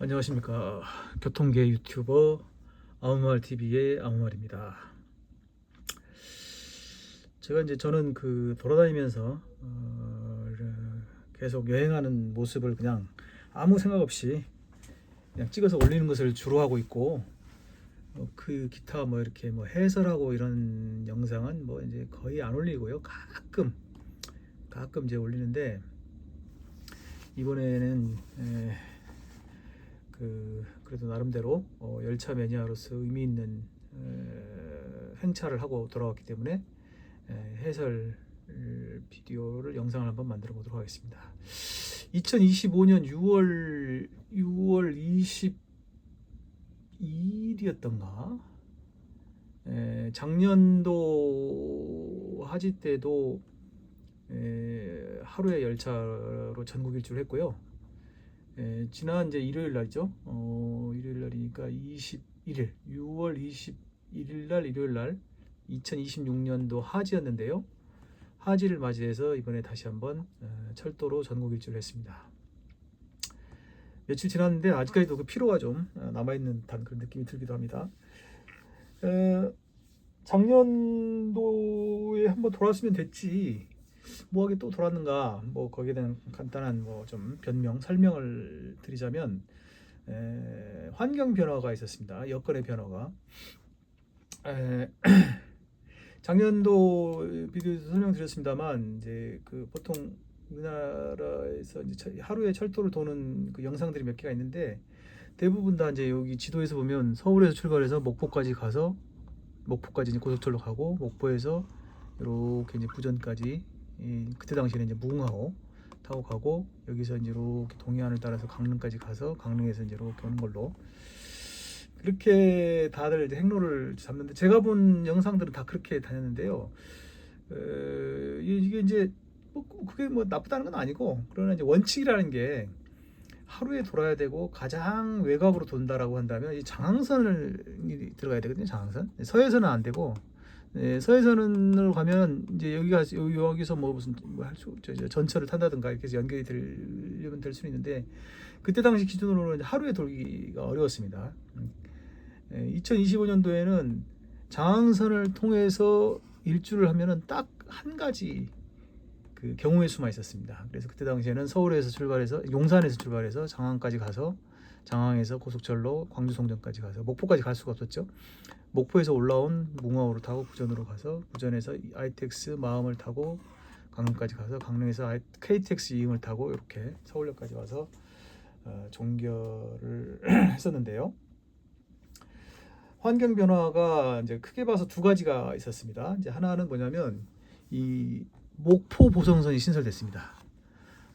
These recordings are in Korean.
안녕하십니까. 교통계 유튜버 아무말TV의 아무말입니다. 저는 돌아다니면서 계속 여행하는 모습을 그냥 아무 생각 없이 그냥 찍어서 올리는 것을 주로 하고 있고, 그 기타 이렇게 해설하고 이런 영상은 이제 거의 안 올리고요. 가끔 이제 올리는데, 이번에는 그래도 나름대로 열차 매니아로서 의미 있는 행차를 하고 돌아왔기 때문에 해설 비디오를 영상을 한번 만들어 보도록 하겠습니다. 2025년 6월 22일이었던가, 작년도 하지 때도 하루에 열차로 전국 일주를 했고요. 지난 이제 일요일 날이죠. 일요일 날이니까 21일, 6월 21일 날 일요일 날 2026년도 하지였는데요. 하지를 맞이해서 이번에 다시 한번 철도로 전국 일주를 했습니다. 며칠 지났는데 아직까지도 그 피로가 좀 남아있는 듯한 그런 느낌이 들기도 합니다. 작년도에 한번 돌아왔으면 됐지, 뭐하게 또 돌았는가, 거기에 대한 간단한 좀 설명을 드리자면, 환경 변화가 있었습니다. 여건의 변화가. 작년도 비디오에서 설명드렸습니다만, 이제 보통 우리나라에서 이제 하루에 철도를 도는 그 영상들이 몇 개가 있는데, 대부분 다 이제 여기 지도에서 보면 서울에서 출발해서 목포까지 가서, 목포까지 이제 고속철로 가고, 목포에서 이렇게 이제 부전까지, 그때 당시에는 이제 무궁화호 타고 가고, 여기서 이제 이렇게 동해안을 따라서 강릉까지 가서 강릉에서 이제 이렇게 오는 걸로, 그렇게 다들 이제 행로를 잡는데, 제가 본 영상들은 다 그렇게 다녔는데요. 이게 이제 그게 나쁘다는 건 아니고, 그러나 이제 원칙이라는 게 하루에 돌아야 되고, 가장 외곽으로 돈다라고 한다면 이 장항선을 들어가야 되거든요. 장항선. 서해선은 안 되고, 서해선으로 가면 이제 여기서 무슨 전철을 탄다든가 이렇게 해서 연결이 되려면 될 수는 있는데, 그때 당시 기준으로는 하루에 돌기가 어려웠습니다. 2025년도에는 장항선을 통해서 일주를 하면은 딱 한 가지 그 경우의 수만 있었습니다. 그래서 그때 당시에는 서울에서 출발해서, 용산에서 출발해서 장항까지 가서, 장항에서 고속철로 광주 송정까지 가서, 목포까지 갈 수가 없었죠. 목포에서 올라온 무궁화호를 타고 부전으로 가서, 부전에서 ITX 마음을 타고 강릉까지 가서, 강릉에서 KTX 이응을 타고 이렇게 서울역까지 와서 종결을 했었는데요. 환경 변화가 이제 크게 봐서 두 가지가 있었습니다. 이제 하나는 뭐냐면, 이 목포 보성선이 신설됐습니다.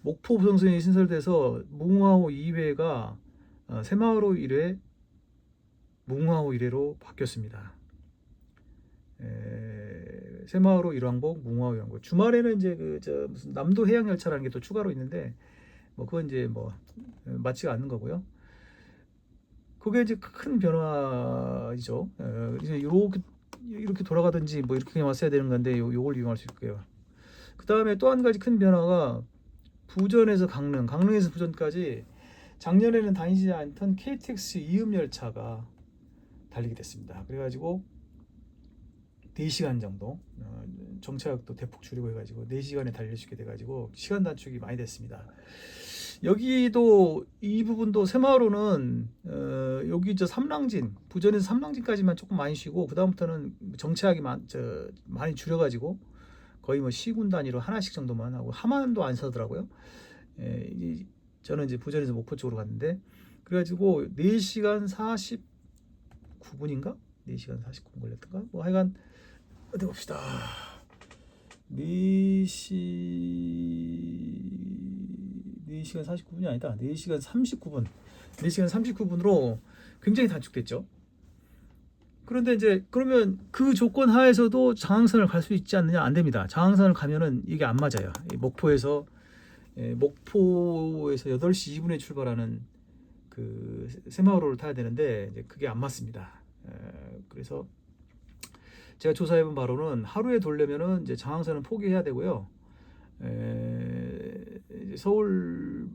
목포 보성선이 신설돼서 무궁화호 2회가 새마을호 1회, 무궁화호 1회로 바뀌었습니다. 새마을호 1왕복, 무궁화호 1왕복. 주말에는 이제 무슨 남도 해양 열차라는 게 또 추가로 있는데, 그건 이제 맞지가 않는 거고요. 그게 이제 큰 변화이죠. 이제 이렇게 돌아가든지 이렇게 그냥 왔어야 되는 건데, 요걸 이용할 수 있고요. 그 다음에 또 한 가지 큰 변화가, 부전에서 강릉에서 부전까지 작년에는 다니지 않던 KTX 이음 열차가 달리게 됐습니다. 그래가지고 4시간 정도, 정차역도 대폭 줄이고 해가지고 4시간에 달릴 수 있게 돼가지고 시간 단축이 많이 됐습니다. 여기도 이 부분도 새마을호는 여기 삼랑진, 부전에서 삼랑진까지만 조금 많이 쉬고, 그 다음부터는 정차역이 많이 줄여가지고 거의 시군 단위로 하나씩 정도만 하고, 하만도 안 서더라고요. 저는 이제 부전에서 목포 쪽으로 갔는데, 그래가지고 4시간 49분인가? 4시간 49분 걸렸던가? 하여간 어디 봅시다. 4시간 49분이 아니다. 4시간 39분. 4시간 39분으로 굉장히 단축됐죠. 그런데 이제 그러면 그 조건 하에서도 장항선을 갈 수 있지 않느냐? 안 됩니다. 장항선을 가면은 이게 안 맞아요. 목포에서 8시 2분에 출발하는 그 새마을호를 타야 되는데, 이제 그게 안 맞습니다. 그래서 제가 조사해본 바로는 하루에 돌려면은 이제 장항선은 포기해야 되고요. 이제 서울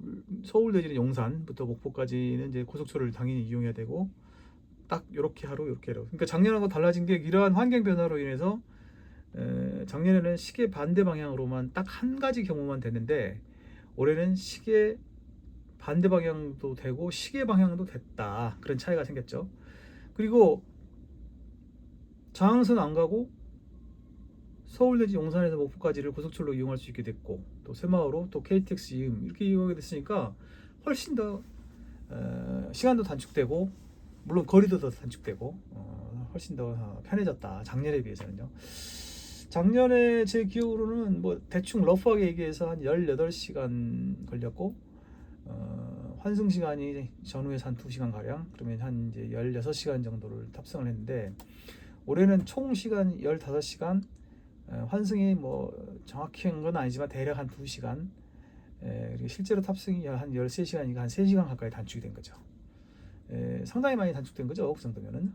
내지는 용산부터 목포까지는 이제 고속철을 당연히 이용해야 되고 딱 요렇게 하루 요렇게 하루. 그러니까 작년하고 달라진 게 이러한 환경 변화로 인해서 작년에는 시계 반대 방향으로만 딱 한 가지 경우만 됐는데 올해는 시계 반대 방향도 되고 시계 방향도 됐다. 그런 차이가 생겼죠. 그리고 장항선 안 가고 서울 내지 용산에서 목포까지를 고속철로 이용할 수 있게 됐고 또 새마을호 또 KTX 이음 이렇게 이용하게 됐으니까 훨씬 더 시간도 단축되고 물론 거리도 더 단축되고 훨씬 더 편해졌다. 작년에 비해서는요. 작년에 제 기억으로는 뭐 대충 러프하게 얘기해서 한 18시간 걸렸고 환승 시간이 전후에서 한 2시간 가량, 그러면 한 이제 16시간 정도를 탑승을 했는데 올해는 총 시간 15시간, 환승이 뭐 정확히 한 건 아니지만 대략 한 2시간, 그리고 실제로 탑승이 한 13시간이니까 한 3시간 가까이 단축이 된 거죠. 상당히 많이 단축된 거죠. 그 정도면은.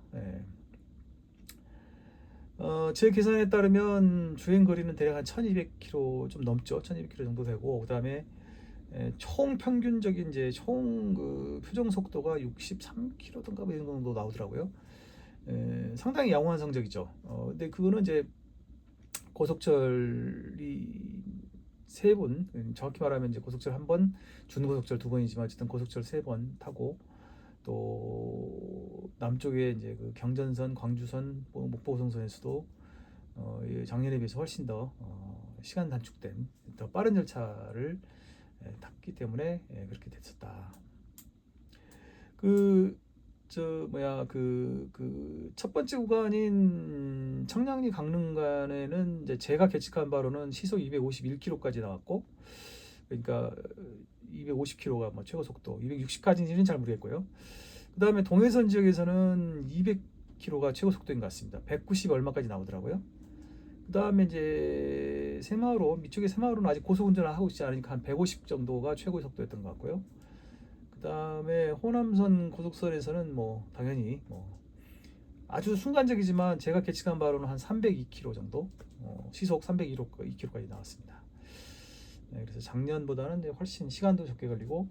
제 계산에 따르면 주행 거리는 대략 한 1200km 좀 넘죠. 1200km 정도 되고, 그 다음에 총 평균적인 이제 총 그 표정 속도가 63km던가 뭐 이런 정도 나오더라고요. 상당히 양호한 성적이죠. 근데 그거는 이제 고속철이 3번, 정확히 말하면 이제 고속철 1번, 준고속철 2번이지만 어쨌든 고속철 3번 타고 또 남쪽에 이제 그 경전선, 광주선, 목포고속선에서도 작년에 비해서 훨씬 더 시간 단축된 더 빠른 열차를 탔기 때문에 그렇게 됐었다. 첫 번째 구간인 청량리 강릉간에는 이제 제가 계측한 바로는 시속 251km까지 나왔고, 그러니까 250km가 뭐 최고 속도, 260까지는 잘 모르겠고요. 그 다음에 동해선 지역에서는 200km가 최고 속도인 것 같습니다. 190 얼마까지 나오더라고요. 그 다음에 이제 새마을호, 밑쪽에 새마을호는 아직 고속운전을 하고 있지 않으니까 한 150 정도가 최고 속도였던 것 같고요. 그 다음에 호남선 고속선에서는 뭐 당연히 뭐 아주 순간적이지만 제가 계측한 바로는 한 302km 정도, 시속 302km까지 나왔습니다. 그래서 작년보다는 이제 훨씬 시간도 적게 걸리고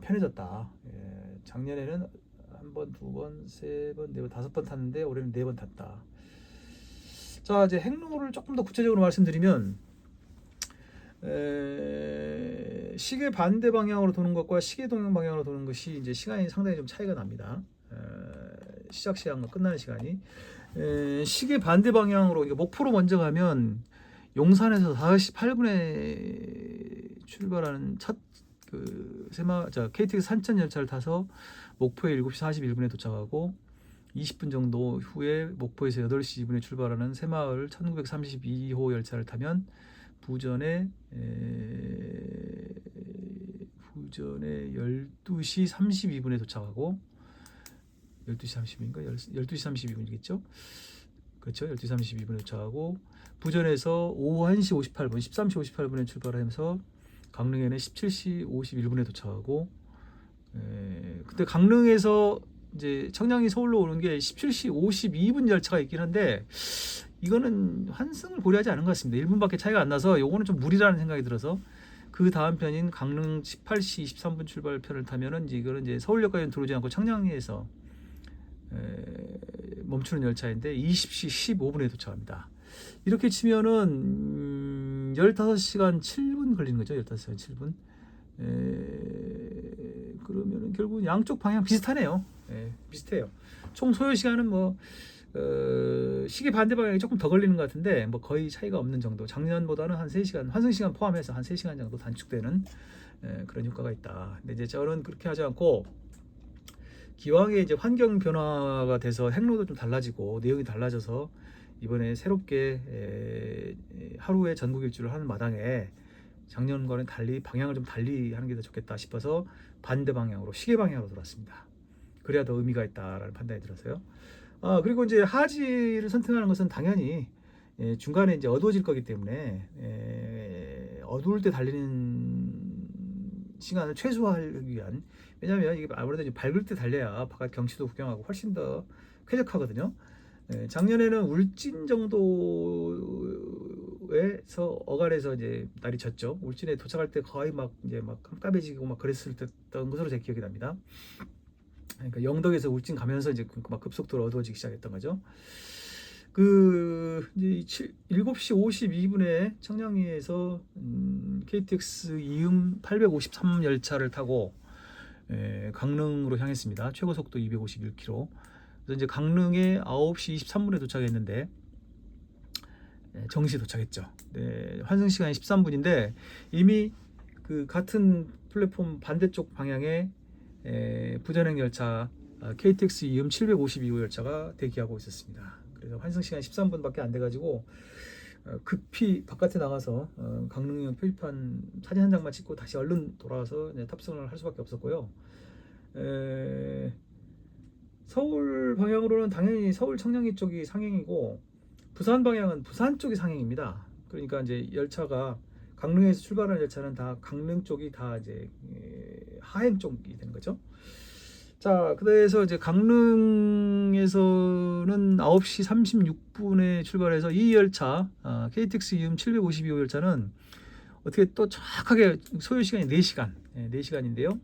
편해졌다. 작년에는 한 번, 두 번, 세 번, 네 번, 5번 탔는데 올해는 4번 탔다. 자, 이제 행로를 조금 더 구체적으로 말씀드리면, 시계 반대 방향으로 도는 것과 시계 동행 방향으로 도는 것이 이제 시간이 상당히 좀 차이가 납니다. 시작 시간과 끝나는 시간이 시계 반대 방향으로 목포로 먼저 가면 용산에서 5시 8분에 출발하는 KTX 산천 열차를 타서 목포에 7시 41분에 도착하고 20분 정도 후에 목포에서 8시 2분에 출발하는 새마을 1932호 열차를 타면 부전에 12시 32분에 도착하고 12시 32분인가? 12시 32분이겠죠? 그렇죠. 12시 32분에 도착하고 부전에서 오후 1시 58분, 13시 58분에 출발하면서 강릉에는 17시 51분에 도착하고 근데 강릉에서 이제 청량리 서울로 오는 게 17시 52분 열차가 있긴 한데 이거는 환승을 고려하지 않은 것 같습니다. 1분밖에 차이가 안 나서 요거는 좀 무리라는 생각이 들어서 그 다음 편인 강릉 18시 23분 출발 편을 타면은 이거는 이제 서울역까지는 들어오지 않고 청량리에서 멈추는 열차인데 20시 15분에 도착합니다. 이렇게 치면은 15시간 7분 걸리는 거죠. 15시간 7분. 그러면은 결국 양쪽 방향 비슷하네요. 비슷해요. 총 소요 시간은 뭐 시계 반대 방향이 조금 더 걸리는 것 같은데 뭐 거의 차이가 없는 정도. 작년보다는 한 3시간, 환승 시간 포함해서 한 3시간 정도 단축되는 그런 효과가 있다. 근데 이제 저는 그렇게 하지 않고 기왕에 이제 환경 변화가 돼서 행로도 좀 달라지고 내용이 달라져서 이번에 새롭게 하루에 전국 일주를 하는 마당에 작년과는 달리 방향을 좀 달리 하는 게 더 좋겠다 싶어서 반대 방향으로 시계 방향으로 돌았습니다. 그래야 더 의미가 있다라는 판단이 들어서요. 그리고 이제 하지를 선택하는 것은 당연히 중간에 이제 어두워질 거기 때문에 어두울 때 달리는 시간을 최소화하기 위한, 왜냐하면 이게 아무래도 이제 밝을 때 달려야 바깥 경치도 구경하고 훨씬 더 쾌적하거든요. 작년에는 울진 정도 울진에서 어간에서 이제 날이 졌죠. 울진에 도착할 때 거의 막 이제 막 깜깜해지고 막 그랬을 때던 것으로 제 기억이 납니다. 그러니까 영덕에서 울진 가면서 이제 막 급속도로 어두워지기 시작했던 거죠. 이제 7시 52분에 청량리에서 KTX 이음 853 열차를 타고 강릉으로 향했습니다. 최고 속도 251km. 그래서 이제 강릉에 9시 23분에 도착했는데 정시 도착했죠. 네, 환승 시간이 13분인데 이미 그 같은 플랫폼 반대쪽 방향에 부전행 열차 KTX 이음 752호 열차가 대기하고 있었습니다. 그래서 환승 시간 13분밖에 안 돼가지고 급히 바깥에 나가서 강릉역 표지판 사진 한 장만 찍고 다시 얼른 돌아와서 탑승을 할 수밖에 없었고요. 서울 방향으로는 당연히 서울 청량리 쪽이 상행이고 부산 방향은 부산 쪽이 상행입니다. 그러니까 이제 열차가 강릉에서 출발하는 열차는 다 강릉 쪽이 다 이제 하행 쪽이 되는 거죠. 자, 그래서 이제 강릉에서는 9시 36분에 출발해서 이 열차 KTX 이음 752호 열차는 어떻게 또 정확하게 소요 시간이 4시간, 4시간인데요.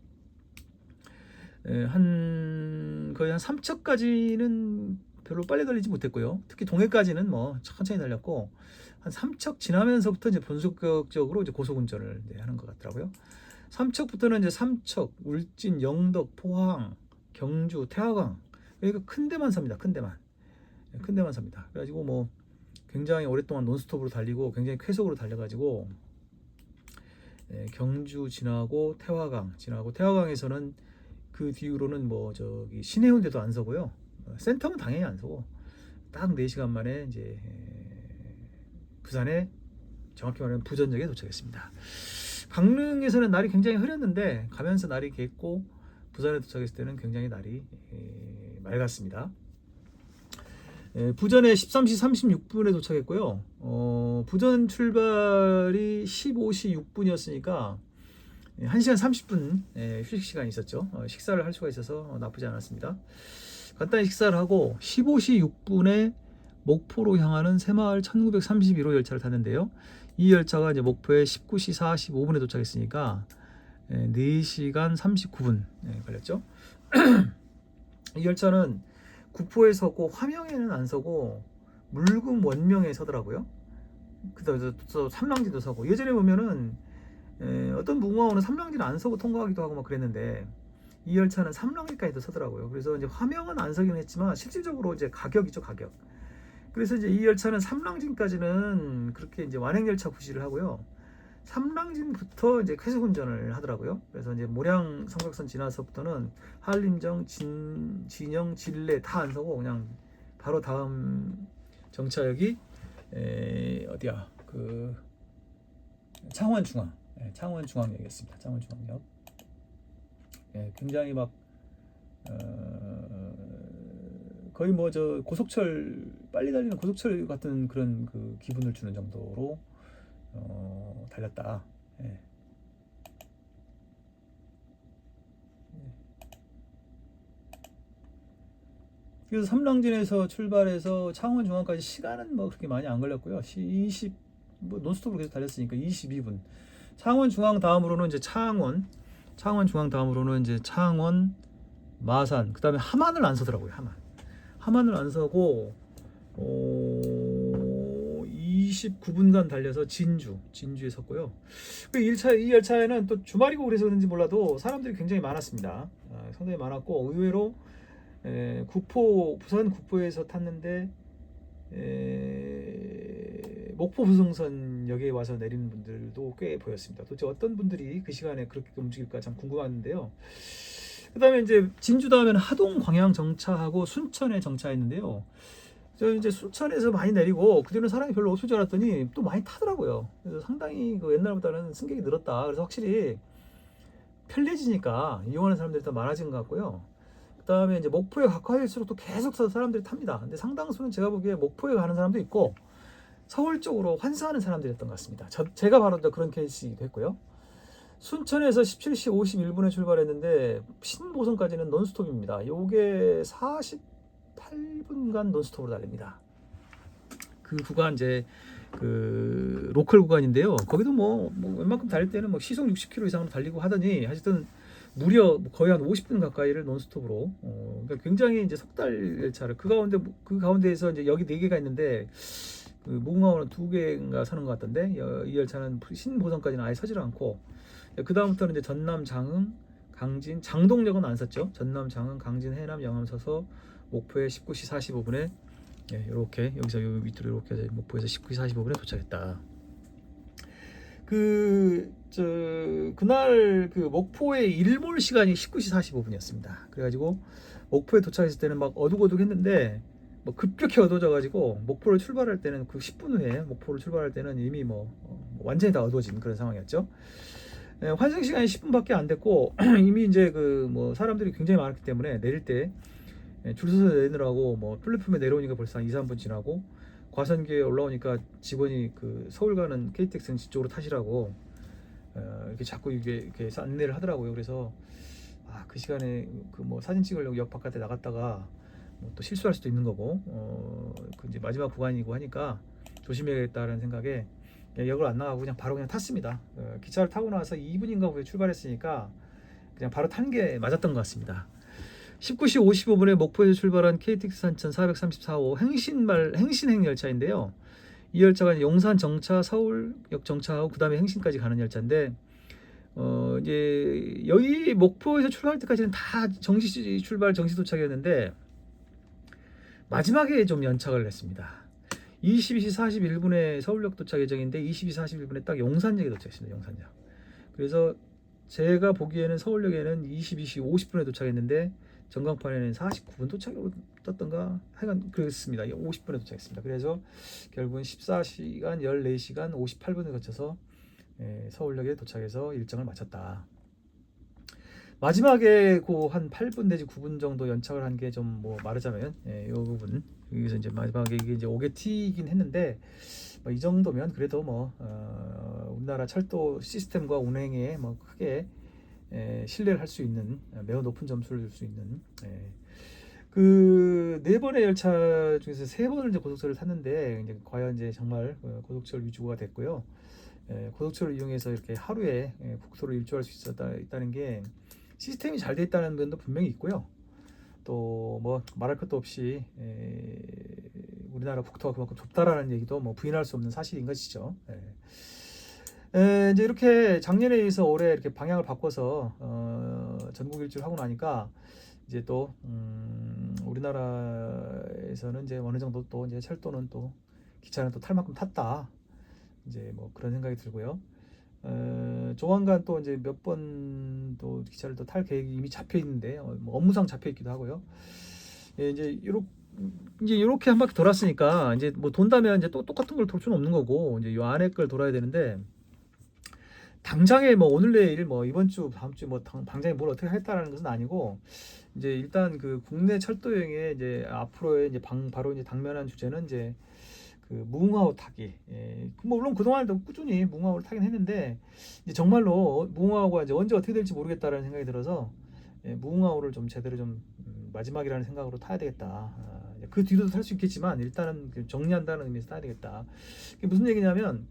거의 한 3척까지는 별로 빨리 달리지 못했고요. 특히 동해까지는 뭐 천천히 달렸고 한 3척 지나면서부터 이제 본격적으로 이제 고속 운전을 하는 것 같더라고요. 3척부터는 이제 삼척, 울진, 영덕, 포항, 경주, 태화강 그러니까 큰 데만 삽니다. 큰 데만 삽니다. 그래가지고 뭐 굉장히 오랫동안 논스톱으로 달리고 굉장히 쾌속으로 달려가지고 경주 지나고 태화강 지나고 태화강에서는 그 뒤로는 뭐 저기 신해운대도 안 서고요. 센터는 당연히 안 서고 딱 4시간 만에 이제 부산에 정확히 말하면 부전역에 도착했습니다. 강릉에서는 날이 굉장히 흐렸는데 가면서 날이 갰고 부산에 도착했을 때는 굉장히 날이 맑았습니다. 부전에 13시 36분에 도착했고요. 부전 출발이 15시 6분이었으니까 1시간 30분 휴식 시간이 있었죠. 식사를 할 수가 있어서 나쁘지 않았습니다. 간단히 식사를 하고 15시 6분에 목포로 향하는 새마을 1931호 열차를 탔는데요. 이 열차가 이제 목포에 19시 45분에 도착했으니까 4시간 39분 걸렸죠. 이 열차는 구포에 서고 화명에는 안 서고 물금 원명에 서더라고요. 그다음에 또 삼랑지도 서고 예전에 보면은 어떤 무궁화호는 삼랑지는 안 서고 통과하기도 하고 막 그랬는데 이 열차는 삼랑지까지도 서더라고요. 그래서 이제 화명은 안 서긴 했지만 실질적으로 이제 가격이죠, 가격. 그래서 이제 이 열차는 삼랑진까지는 그렇게 이제 완행열차 구시를 하고요. 삼랑진부터 이제 쾌속 운전을 하더라고요. 그래서 이제 모량 삼각선 지나서부터는 한림정, 진영, 진례 다 안 서고 그냥 바로 다음 정차역이 어디야? 그 창원중앙, 창원중앙역이었습니다. 창원중앙역. 굉장히 막 거의 뭐 저 고속철 빨리 달리는 고속철 같은 그런 그 기분을 주는 정도로 달렸다. 그래서 삼랑진에서 출발해서 창원중앙까지 시간은 뭐 그렇게 많이 안 걸렸고요. 20 뭐 논스톱으로 계속 달렸으니까 22분. 창원중앙 다음으로는 이제 창원중앙 다음으로는 이제 창원, 마산, 그다음에 함안을 안 서더라고요. 함안을 안 서고 29분간 달려서 진주에 섰고요. 이 열차에는 또 주말이고 그래서 그런지 몰라도 사람들이 굉장히 많았습니다. 상당히 많았고 의외로 부산 구포에서 탔는데 목포 부성선역에 와서 내리는 분들도 꽤 보였습니다. 도대체 어떤 분들이 그 시간에 그렇게 움직일까 참 궁금한데요. 그 다음에 이제 진주 다음에는 하동 광양 정차하고 순천에 정차했는데요. 저 이제 순천에서 많이 내리고 그 뒤로는 사람이 별로 없을 줄 알았더니 또 많이 타더라고요. 그래서 상당히 그 옛날보다는 승객이 늘었다. 그래서 확실히 편리해지니까 이용하는 사람들이 더 많아진 것 같고요. 그 다음에 이제 목포에 가까이일수록 또 계속 사람들이 탑니다. 근데 상당수는 제가 보기에 목포에 가는 사람도 있고 서울 쪽으로 환승하는 사람들이었던 것 같습니다. 제가 바로 그런 케이스이기도 했고요. 순천에서 17시 51분에 출발했는데 신보성까지는 논스톱입니다. 요게 48분간 논스톱으로 달립니다. 그 구간 이제 그 로컬 구간인데요. 거기도 뭐 웬만큼 달릴 때는 뭐 시속 60km 이상으로 달리고 하더니 하여튼 무려 거의 한 50분 가까이를 논스톱으로 그러니까 굉장히 이제 석달 열차를 그 가운데에서 이제 여기 4개가 있는데 그 무궁화호는 2개인가 서는 것 같던데 이 열차는 신보선까지는 아예 서질 않고 그 다음부터는 이제 전남, 장흥, 강진, 장동역은 안 섰죠. 전남, 장흥, 강진, 해남, 영암 서서 목포에 19시 45분에 이렇게 여기서 요 밑으로 이렇게 해서 목포에서 19시 45분에 도착했다. 그날 그 목포의 일몰 시간이 19시 45분이었습니다. 그래가지고 목포에 도착했을 때는 막 어둑어둑했는데 뭐 급격히 어두워져가지고 목포를 출발할 때는 그 10분 후에 목포를 출발할 때는 이미 완전히 다 어두워진 그런 상황이었죠. 환승 시간이 10분밖에 안 됐고 이미 이제 사람들이 굉장히 많았기 때문에 내릴 때 줄 서서 내리느라고 플랫폼에 내려오니까 벌써 한 2, 3분 지나고 과선기에 올라오니까 직원이 그 서울 가는 KTX는 뒤쪽으로 타시라고 이렇게 자꾸 이렇게 안내를 하더라고요. 그래서 그 시간에 사진 찍으려고 역 바깥에 나갔다가 또 실수할 수도 있는 거고 그 이제 마지막 구간이고 하니까 조심해야겠다라는 생각에 역을 안 나가고 바로 그냥 탔습니다. 기차를 타고 나서 2분인가 후에 출발했으니까 그냥 바로 탄 게 맞았던 것 같습니다. 19시 55분에 목포에서 출발한 KTX 산천 434호 행신행 열차인데요. 이 열차가 용산 정차, 서울역 정차하고 그 다음에 행신까지 가는 열차인데 이제 여기 목포에서 출발할 때까지는 다 정시 출발, 정시 도착이었는데 마지막에 좀 연착을 했습니다. 22시 41분에 서울역 도착 예정인데 22시 41분에 딱 용산역에 도착했습니다. 용산역. 그래서 제가 보기에는 서울역에는 22시 50분에 도착했는데 전광판에는 49분 도착으로 떴던가 하여간 그랬습니다. 50분에 도착했습니다. 그래서 결국은 14시간 14시간 58분을 거쳐서 서울역에 도착해서 일정을 마쳤다. 마지막에 한 8분 내지 9분 정도 연착을 한 게 좀 말하자면 이 부분 여기서 이제 마지막에 이게 이제 오게티긴 했는데 이 정도면 그래도 우리나라 철도 시스템과 운행에 크게 신뢰를 할 수 있는 매우 높은 점수를 줄 수 있는 그 4번의 열차 중에서 3번을 이제 고속철을 탔는데 이제 과연 이제 정말 고속철 위주가 됐고요. 고속철을 이용해서 이렇게 하루에 국토를 일주할 수 있다는 게 시스템이 잘 돼 있다는 면도 분명히 있고요. 또 말할 것도 없이 우리나라 국토가 그만큼 좁다라는 얘기도 부인할 수 없는 사실인 것이죠. 이제 이렇게 작년에 의해서 올해 이렇게 방향을 바꿔서 전국 일주를 하고 나니까 이제 또 우리나라에서는 이제 어느 정도 또 이제 철도는 또 기차는 또 탈 만큼 탔다. 이제 그런 생각이 들고요. 조만간 또 이제 몇 번 또 기차를 또 탈 계획이 이미 잡혀 있는데 업무상 잡혀 있기도 하고요. 이제 이렇게 한 바퀴 돌았으니까 이제 돈다면 이제 또 똑같은 걸 돌 수는 없는 거고 이제 요 안에 걸 돌아야 되는데 당장에 오늘 내일 이번 주 다음 주 당장에 뭘 어떻게 하겠다라는 것은 아니고 이제 일단 그 국내 철도 여행에 이제 앞으로의 이제 바로 이제 당면한 주제는 이제 그 무궁화호 타기. 물론 그동안에도 꾸준히 무궁화호를 타긴 했는데 이제 정말로 무궁화호가 이제 언제 어떻게 될지 모르겠다라는 생각이 들어서 무궁화호를 좀 제대로 좀 마지막이라는 생각으로 타야 되겠다. 그 뒤로도 탈 수 있겠지만 일단은 정리한다는 의미에서 타야 되겠다. 이게 무슨 얘기냐면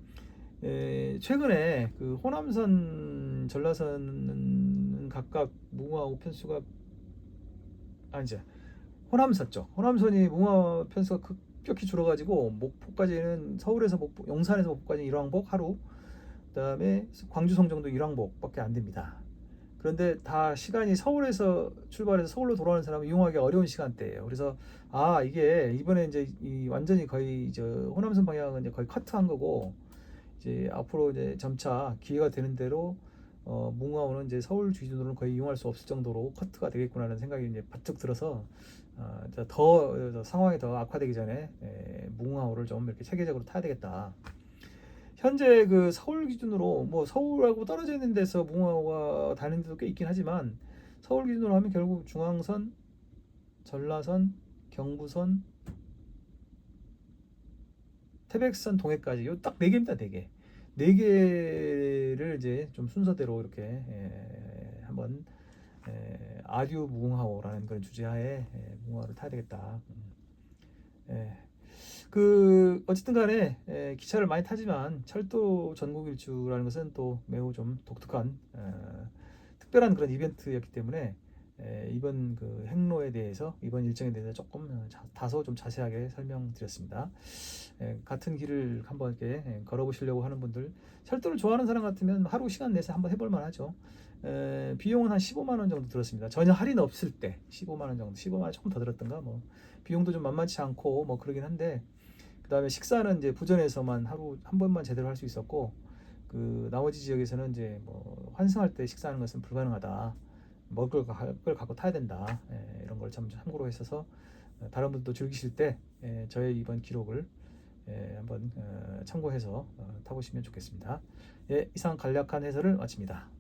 최근에 그 호남선, 전라선은 각각 무궁화호 편수가 이제 호남선 쪽, 호남선이 무궁화 편수가 급격히 줄어가지고 목포까지는 서울에서 용산에서 목포까지 1왕복 하루, 그다음에 광주 성정도 1왕복밖에 안 됩니다. 그런데 다 시간이 서울에서 출발해서 서울로 돌아오는 사람은 이용하기 어려운 시간대예요. 그래서 이게 이번에 이제 완전히 거의 호남선 방향은 이제 거의 커트한 거고 이제 앞으로 이제 점차 기회가 되는 대로 무궁화호는 이제 서울 기준으로는 거의 이용할 수 없을 정도로 커트가 되겠구나라는 생각이 이제 바짝 들어서 더 상황이 더 악화되기 전에 무궁화호를 좀 이렇게 체계적으로 타야 되겠다. 현재 그 서울 기준으로 서울하고 떨어져 있는 데서 무궁화호가 다니는 데도 꽤 있긴 하지만 서울 기준으로 하면 결국 중앙선, 전라선, 경부선, 태백선, 동해까지 요 딱 4개입니다. 4개. 4개를 이제 좀 순서대로 이렇게 한번 아류 무궁화호라는 그런 주제하에 무궁화호를 타야 되겠다. 그 어쨌든 간에 기차를 많이 타지만 철도 전국 일주라는 것은 또 매우 좀 독특한 특별한 그런 이벤트였기 때문에 이번 그 행로에 대해서 이번 일정에 대해서 조금 다소 좀 자세하게 설명드렸습니다. 같은 길을 한번 이렇게 걸어보시려고 하는 분들, 철도를 좋아하는 사람 같으면 하루 시간 내서 한번 해볼 만하죠. 비용은 한 15만 원 정도 들었습니다. 전혀 할인 없을 때 15만 원 정도, 15만 원 조금 더 들었던가 뭐 비용도 좀 만만치 않고 뭐 그러긴 한데, 그 다음에 식사는 이제 부전에서만 하루 한 번만 제대로 할 수 있었고, 그 나머지 지역에서는 이제 뭐 환승할 때 식사하는 것은 불가능하다. 먹을 걸 갖고 타야 된다. 이런 걸 참 참고로 했어서 다른 분도 즐기실 때 저의 이번 기록을 한번 참고해서 타보시면 좋겠습니다. 이상 간략한 해설을 마칩니다.